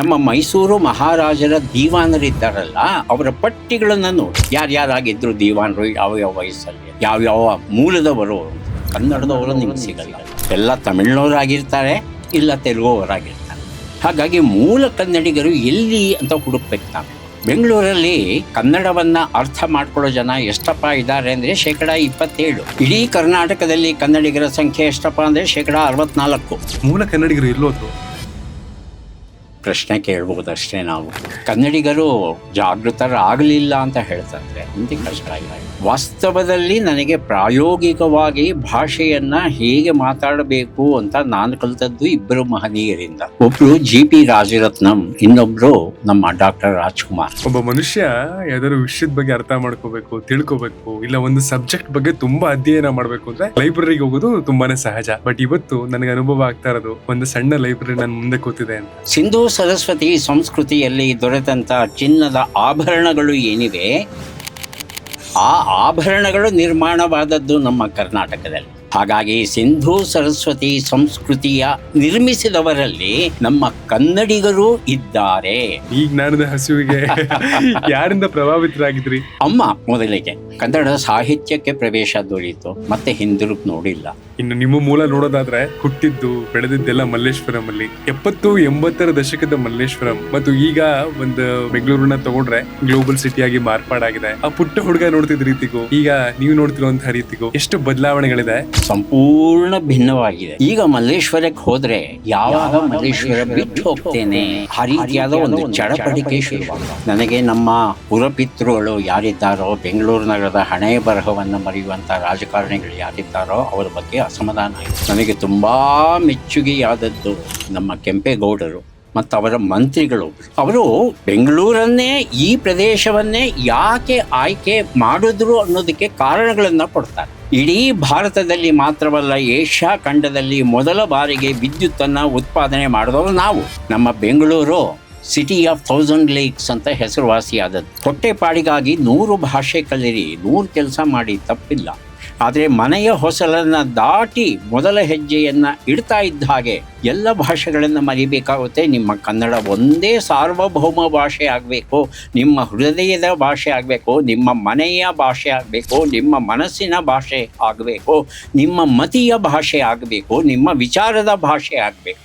ನಮ್ಮ ಮೈಸೂರು ಮಹಾರಾಜರ ದಿವಾನರಿದ್ದಾರಲ್ಲ, ಅವರ ಪಟ್ಟಿಗಳನ್ನು ನೋಡಿ, ಯಾರ್ಯಾರಾಗಿದ್ರು ದಿವಾನರು, ಯಾವ ವಯಸ್ಸಲ್ಲಿ, ಯಾವ್ಯಾವ ಮೂಲದವರು. ಕನ್ನಡದವರು ನಿಮ್ಗೆ ಸಿಗಲ್ಲ, ಎಲ್ಲ ತಮಿಳ್ನವರಾಗಿರ್ತಾರೆ, ಇಲ್ಲ ತೆಲುಗುವವರಾಗಿರ್ತಾರೆ. ಹಾಗಾಗಿ ಮೂಲ ಕನ್ನಡಿಗರು ಎಲ್ಲಿ ಅಂತ ಹುಡುಕ್ಬೇಕು ನಾವು. ಬೆಂಗಳೂರಲ್ಲಿ ಕನ್ನಡವನ್ನ ಅರ್ಥ ಮಾಡ್ಕೊಳ್ಳೋ ಜನ ಎಷ್ಟಪ್ಪ ಇದ್ದಾರೆ ಅಂದರೆ 27%. ಇಡೀ ಕರ್ನಾಟಕದಲ್ಲಿ ಕನ್ನಡಿಗರ ಸಂಖ್ಯೆ ಎಷ್ಟಪ್ಪ ಅಂದರೆ 64%. ಮೂಲ ಕನ್ನಡಿಗರು ಎಲ್ಲೋದ್ರು? ಪ್ರಶ್ನೆ ಕೇಳ್ಬೋದಷ್ಟೇ ನಾವು. ಕನ್ನಡಿಗರು ಜಾಗೃತರಾಗಲಿಲ್ಲ ಅಂತ ಹೇಳ್ತಾರೆ, ಮುಂದೆ ಕಷ್ಟ ಇಲ್ಲ. ವಾಸ್ತವದಲ್ಲಿ ನನಗೆ ಪ್ರಾಯೋಗಿಕವಾಗಿ ಭಾಷೆಯನ್ನ ಹೇಗೆ ಮಾತಾಡಬೇಕು ಅಂತ ನಾನು ಕಲಿತದ್ದು ಇಬ್ಬರು ಮಹನೀಯರಿಂದ. ಒಬ್ರು GP ರಾಜರತ್ನಂ, ಇನ್ನೊಬ್ರು ನಮ್ಮ ಡಾಕ್ಟರ್ ರಾಜ್ಕುಮಾರ್. ಒಬ್ಬ ಮನುಷ್ಯ ಯಾವ್ದಾದ್ರು ವಿಷಯದ ಬಗ್ಗೆ ಅರ್ಥ ಮಾಡ್ಕೋಬೇಕು, ತಿಳ್ಕೋಬೇಕು, ಇಲ್ಲ ಒಂದು ಸಬ್ಜೆಕ್ಟ್ ಬಗ್ಗೆ ತುಂಬಾ ಅಧ್ಯಯನ ಮಾಡ್ಬೇಕು ಅಂದ್ರೆ ಲೈಬ್ರರಿಗೆ ಹೋಗೋದು ತುಂಬಾನೇ ಸಹಜ. ಬಟ್ ಇವತ್ತು ನನಗೆ ಅನುಭವ ಆಗ್ತಾ ಇರೋದು ಒಂದು ಸಣ್ಣ ಲೈಬ್ರರಿ ನನ್ನ ಮುಂದೆ ಕೂತಿದೆ ಅಂತ. ಸಿಂಧೂ ಸರಸ್ವತಿ ಸಂಸ್ಕೃತಿಯಲ್ಲಿ ದೊರೆತಂತ ಚಿನ್ನದ ಆಭರಣಗಳು ಏನಿವೆ, ಆ ಆಭರಣಗಳು ನಿರ್ಮಾಣವಾದದ್ದು ನಮ್ಮ ಕರ್ನಾಟಕದಲ್ಲಿ. ಹಾಗಾಗಿ ಸಿಂಧೂ ಸರಸ್ವತಿ ಸಂಸ್ಕೃತಿಯ ನಿರ್ಮಿಸಿದವರಲ್ಲಿ ನಮ್ಮ ಕನ್ನಡಿಗರು ಇದ್ದಾರೆ. ಈ ಜ್ಞಾನದ ಹಸುವಿಗೆ ಯಾರಿಂದ ಪ್ರಭಾವಿತರಾಗಿದ್ರಿ? ಅಮ್ಮ ಮೊದಲಿಗೆ ಕನ್ನಡ ಸಾಹಿತ್ಯಕ್ಕೆ ಪ್ರವೇಶ ದೊರೆಯಿತು, ಮತ್ತೆ ಹಿಂದಿರುಗಿ ನೋಡಿಲ್ಲ. ಇನ್ನು ನಿಮ್ಮ ಮೂಲ ನೋಡೋದಾದ್ರೆ ಹುಟ್ಟಿದ್ದು ಬೆಳೆದಿದ್ದೆಲ್ಲ ಮಲ್ಲೇಶ್ವರಂ ಅಲ್ಲಿ. 70-80ರ ದಶಕದ ಮಲ್ಲೇಶ್ವರಂ ಮತ್ತು ಈಗ ಒಂದು ಬೆಂಗಳೂರನ್ನ ತಗೊಂಡ್ರೆ ಗ್ಲೋಬಲ್ ಸಿಟಿಯಾಗಿ ಮಾರ್ಪಾಡಾಗಿದೆ. ಆ ಪುಟ್ಟ ಹುಡುಗ ನೋಡ್ತಿದ್ದ ರೀತಿಗೂ ಈಗ ನೀವು ನೋಡ್ತಿರುವಂತಹ ರೀತಿಗೂ ಎಷ್ಟು ಬದಲಾವಣೆಗಳಿದೆ. ಸಂಪೂರ್ಣ ಭಿನ್ನವಾಗಿದೆ. ಈಗ ಮಲ್ಲೇಶ್ವರಕ್ಕೆ ಹೋದ್ರೆ ಯಾವಾಗ ಮಲ್ಲೇಶ್ವರ ಬಿಟ್ಟು ಹೋಗ್ತೇನೆ ಆ ರೀತಿಯಾದ ಒಂದು ಚಡಪಡಿಕೆ ಶುರುವಾಗಿದೆ. ನನಗೆ ನಮ್ಮ ಪುರಪಿತೃಗಳು ಯಾರಿದ್ದಾರೋ, ಬೆಂಗಳೂರು ನಗರದ ಹಣೆ ಬರಹವನ್ನು ಮರೆಯುವಂತ ರಾಜಕಾರಣಿಗಳು ಯಾರಿದ್ದಾರೋ ಅವರ ಬಗ್ಗೆ ಅಸಮಾಧಾನ ಆಯಿತು. ನನಗೆ ತುಂಬಾ ಮೆಚ್ಚುಗೆಯಾದದ್ದು ನಮ್ಮ ಕೆಂಪೇಗೌಡರು ಮತ್ತು ಅವರ ಮಂತ್ರಿಗಳು. ಅವರು ಬೆಂಗಳೂರನ್ನೇ, ಈ ಪ್ರದೇಶವನ್ನೇ ಯಾಕೆ ಆಯ್ಕೆ ಮಾಡಿದ್ರು ಅನ್ನೋದಕ್ಕೆ ಕಾರಣಗಳನ್ನು ಕೊಡ್ತಾರೆ. ಇಡೀ ಭಾರತದಲ್ಲಿ ಮಾತ್ರವಲ್ಲ, ಏಷ್ಯಾ ಖಂಡದಲ್ಲಿ ಮೊದಲ ಬಾರಿಗೆ ವಿದ್ಯುತ್ತನ್ನು ಉತ್ಪಾದನೆ ಮಾಡಿದವರು ನಾವು. ನಮ್ಮ ಬೆಂಗಳೂರು ಸಿಟಿ ಆಫ್ 1000 ಲೇಕ್ಸ್ ಅಂತ ಹೆಸರುವಾಸಿಯಾದದ್ದು. ಹೊಟ್ಟೆಪಾಡಿಗಾಗಿ 100 ಭಾಷೆ ಕಲಿರಿ, 100 ಕೆಲಸ ಮಾಡಿ, ತಪ್ಪಿಲ್ಲ. ಆದರೆ ಮನೆಯ ಹೊಸಲನ್ನು ದಾಟಿ ಮೊದಲ ಹೆಜ್ಜೆಯನ್ನು ಇಡ್ತಾ ಇದ್ದ ಹಾಗೆ ಎಲ್ಲ ಭಾಷೆಗಳನ್ನು ಮರಿಬೇಕಾಗುತ್ತೆ. ನಿಮ್ಮ ಕನ್ನಡ ಒಂದೇ ಸಾರ್ವಭೌಮ ಭಾಷೆ ಆಗಬೇಕು, ನಿಮ್ಮ ಹೃದಯದ ಭಾಷೆ ಆಗಬೇಕು, ನಿಮ್ಮ ಮನೆಯ ಭಾಷೆ ಆಗಬೇಕು, ನಿಮ್ಮ ಮನಸ್ಸಿನ ಭಾಷೆ ಆಗಬೇಕು, ನಿಮ್ಮ ಮತೀಯ ಭಾಷೆ ಆಗಬೇಕು, ನಿಮ್ಮ ವಿಚಾರದ ಭಾಷೆ ಆಗಬೇಕು.